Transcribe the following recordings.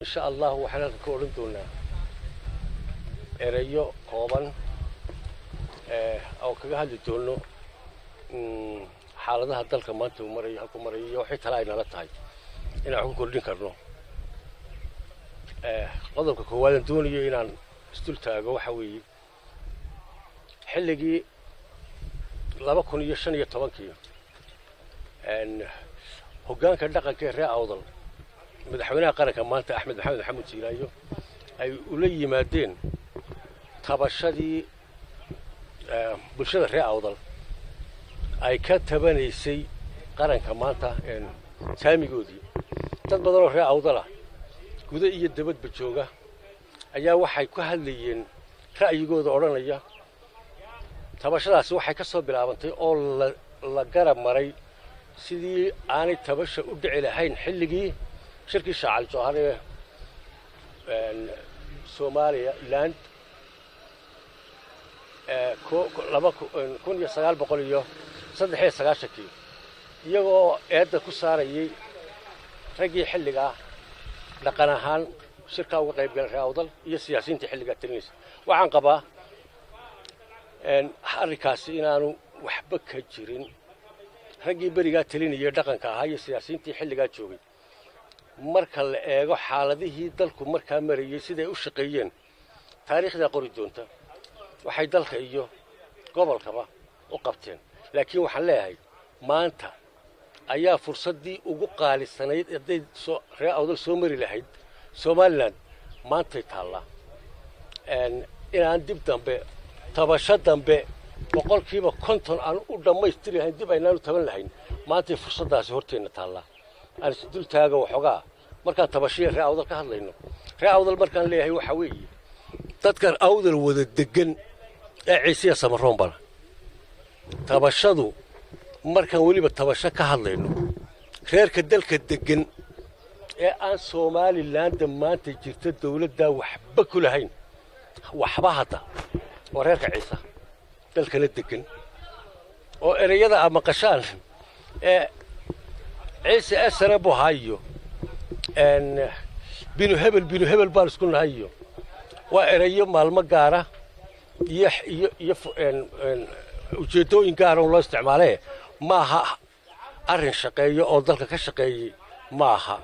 إن شاء الله وحنا كورن دونا إريو كوبان أو كجاه اللي دونه حالة هذا الكمان تومري هكو مري وحيد تلاقي نلتاي إن عقول كورن كرنو قدرك كوالن دوني إن استلتها جو حوي حلقي لا بكون يشان يتوانكي أن هجان كدقة كهراء أوضل مدحونا قرك مالته أحمد محمد سيرايو أي ولي مادين تبشدي بلشدة رأي أوضل أي كتبني سي قرك مالته إن سامي جودي تنبضلوا رأي أوضله جودي يدبت بتشوجة أيها وحي كهليين رأي جود أورانيا تبشدة سو حي كسر بالعبنتي أول لا جرب مري سيدي أنا تبشر أدعي لهين حلقي شركة شعل جوهرية سوماليا لاند لما كون يسقال بقوليه صدق حي سقال شكل يجوا هذا كساري رجع حلقة لقناهان شركة وقريب من الرياضل يسياسين تحلقة التنس وعن قبا حركاسين أنا وحبك هجرين رجع بريقات تلين يدقن كهاي سياسين تحلقة شوي marka la eego xaaladihii dalku markaa marayay siday u shaqeeyeen taariikhda qori doonta waxay dalka iyo gobolkaba u qabteen laakiin waxaan leeyahay maanta ayaa fursadii ugu qaalisanayd ee reer awdal soo mari lahayd Somaliland maanta taala inaan dib dambe tabasho dambe boqolkiiba 50 aan u dhameystirayn dib aynaan u taban lahayn maanta fursadaasi horteena taala أنا سدول تاجا وحجا مركان تبشير رأي أوضل كهذا رأي أوضل مركان ليه هو حوي تذكر أوضل وذ الدجن عيسى سمرهم برا تبشروا مركان ولي بالتبشر كهذا خير كدل كدجن أن سومالي لاند ما تجرت الدولة ده وحبك لهين وحبهتا وريك عيسى دل كندجن ورياضة أما قشان عيسى أسر أبو هايو إن بينو هبل بارس كنا هايو وإريو مال مقارة يف إن وجدوا إنكار الله استعماله معها أرن شقي أو ذلك كشقي معها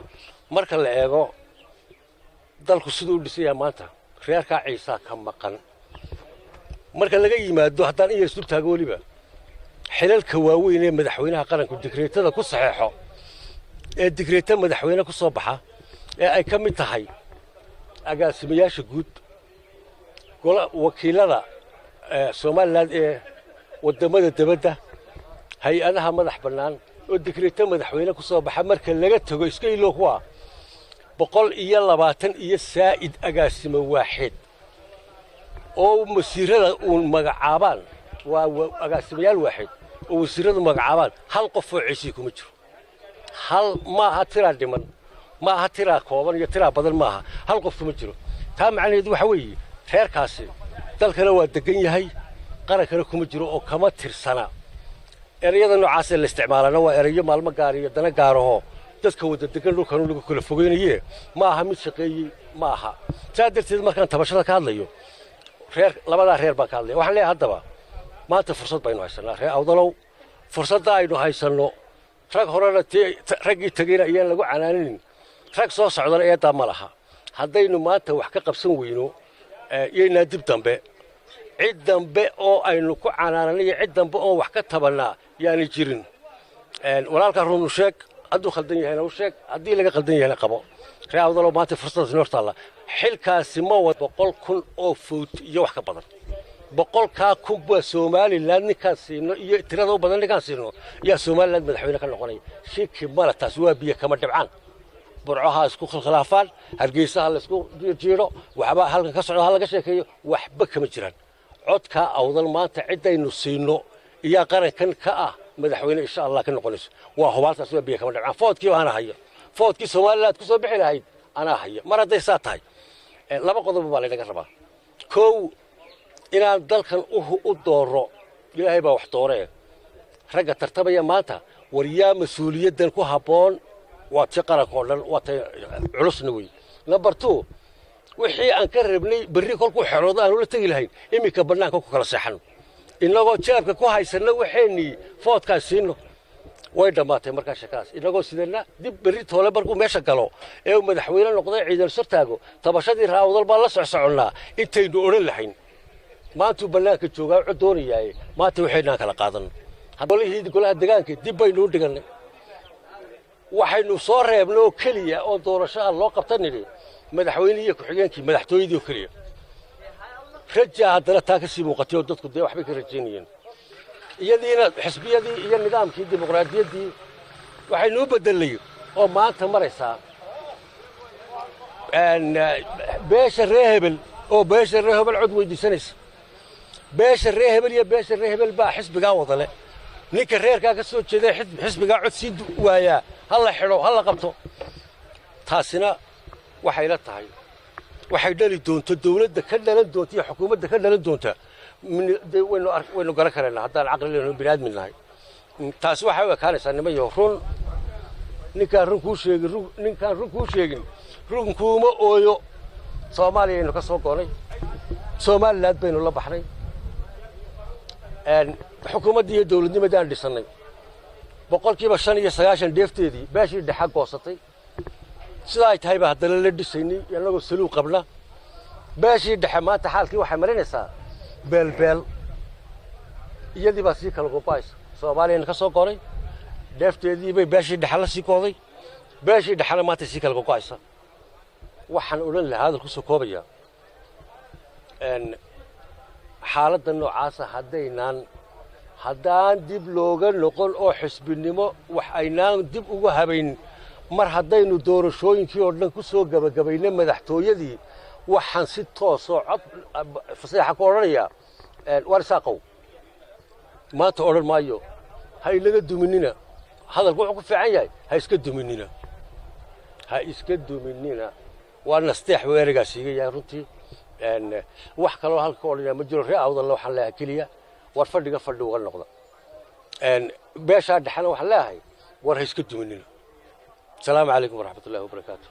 مركل الإيجو ذلك سدود بسيا ماتا خيارك عيسى كم مكان مركل لقي ما دو حتى إيه سدود تقولي به حلال كواوين مدحوينها قرن كل دكريت هذا كل صحيحه الدكريت مدحوينه كل صباحه أي كم تهاي أجلس مياش جود قال وكيلنا سوماليلاند ودمد الدبده هي أنا مدح بنان والدكريت مدحوينه كل صباحه مركل لقيت هو إسكي له هو بقول يلا باتن يساعد أجلس واحد أو مسيرة ومجعبان وأجلس ميال واحد ومسيرة ومجعبان هل قفوا عيسيكم مجر هل ما هترى دمن ما هترى كوبان يترى بدل ما هل قفوا مجر تام عن يدو حوي خير كاسي ذلك لو الدقيقة هي قرك لكم مجر أو كم ترسنا أريد أن أعاصر الاستعمال أنا وأريد مال مقاري دنا قاره تذكروا الدقيقة لو كانوا لكم كل فوقينية ما هم شقي ما ها تقدر المكان تبشرك هذا اليوم خير لما خير بكالي وحلي هذا ما أنت فرصة بينه هيسنا خير أو ضلوا فرصة داينه هيسنا رك هرانا رجي تجينا إياه لقوا عنانين رك صوص عذر إيه تاملها هذين ما أنت وحكي قبسون وينو ينادب دمبه عد دمبه أو أنو كوا عنانية عد دمبه أو وحكي تبلنا يعني جيرين ولا كرهون وشك أدو خلدني هنا وشك أدي لقى خلدني هنا قبو خير أو ضلوا ما أنت فرصة نور طالع حل كاسمو بقول كل أو فوت يوحك بدر بقول كوب سومالي لأن كاسينو ترى بدل كاسينو يا سومالي لأن مدحونا كانوا قني شيء كمالة تسوى بيه كمان دبعان برعها سكوك الخلافات هرجيسها السكوك جيرو وحبا هل كسروا هل كشيء وحبك مجران عد كا أوضل ما تعدى إنه سينو يا قرن كان كا مدحونا إن شاء الله كانوا قنيس وهو تسوى بيه كمان دبعان فوت كي وأنا هيا فوت كي سومالي لا تكسر بحيل هيد أنا هيا مرة ديسات هاي لما قضوا ببالي نقربا كو إن dalkan u dooro ilaahay baa wax dooree raga tartabaya maanta wariyaa mas'uuliyadan ku haboon waa tiqara koolan waa culusna way number 2 wixii aan ka rabnay berri kolku xiroodo aan ula tagi lahayn imika banaanka ku kala seexan inagoo jeebka ku haysana waxeenii foodkaas siino way dhamaatay markaa shakaas inagoo sidana dib berri toole markuu meesha galo ee uu madaxweyne noqday ciidan sartaago tabashadii raawdal baa la soconaa intaynu oran lahayn maanta banaanka joogaa wuxuu doonayaa maanta waxayna kala qaadan hadalihii golaha deegaanka dib baynu dhiganay waxaynu soo reebnay oo kaliya oo doorashada loo qabtanay madaxweynaha ku xigeenkii madaxtooyadii oo kaliya rajaa haddana taa ka sii muuqatay oo dadku dee waxbay ka rajaynayeen iyadiina xisbiyadii iyo nidaamkii dimuqraadiyaddii waxaynu u bedelay oo maanta maraysaa beesha reehebel oo beesha reehebel cod weydiisanaysa beesha reehebel iyo beesha reehebel baa xisbigaa wada leh ninka reerkaa ka soo jeeday xisbigaa cod sii waayaa halla xidho halla qabto taasina waxay la tahay waxay dhali doonto dawladda ka dhalan doonta iyo xukuumadda ka dhalan doonta waynu garan karaynaa haddaan caqli lehno bini'aadmin nahay taasi waxay u ekaanaysaa nimayo run ninkaan run kuu sheegin runkuuma ooyo soomaaliyaynu ka soo goonay somaliland baynu la baxnay xukuumaddii iyo dawladnimadii aan dhisannay boqolkiiba 95 dheefteedii beeshii dhexa goosatay sida ay tahay baa haddana la dhisaynay annagoo saluug qabna beeshii dhexe maanta xaalkii waxay marinaysaa beelbeel iyadii baa sii kala go'aysa soomaaliyana ka soo goray dheefteedii bay beeshii dhexe la sii kooday beeshii dhexena maanta sii kala go'aysa waxaan oran lahaa hadal ku soo koobaya xaaladda noocaasa haddaan dib looga noqon oo xisbinimo wax aynaan dib ugu habayn mar haddaynu doorashooyinkii oo dhan ku soo gabagabaynay madaxtooyadii waxaan si toosoo cod fasaxa ku odhanayaa war isaaqow maanta odhan maayo ha inaga duminina hadalku wuxuu ku fiican yahay ha iska duminina waa nasteex weerigaas iga yahay runtii wax kaloo halka odhanaya ma jiro ree awdalla waxaan leeyahay keliya war fadhi uga noqda beeshaa dhexena waxaan leeyahay war ha iska duminina السلام عليكم ورحمة الله وبركاته.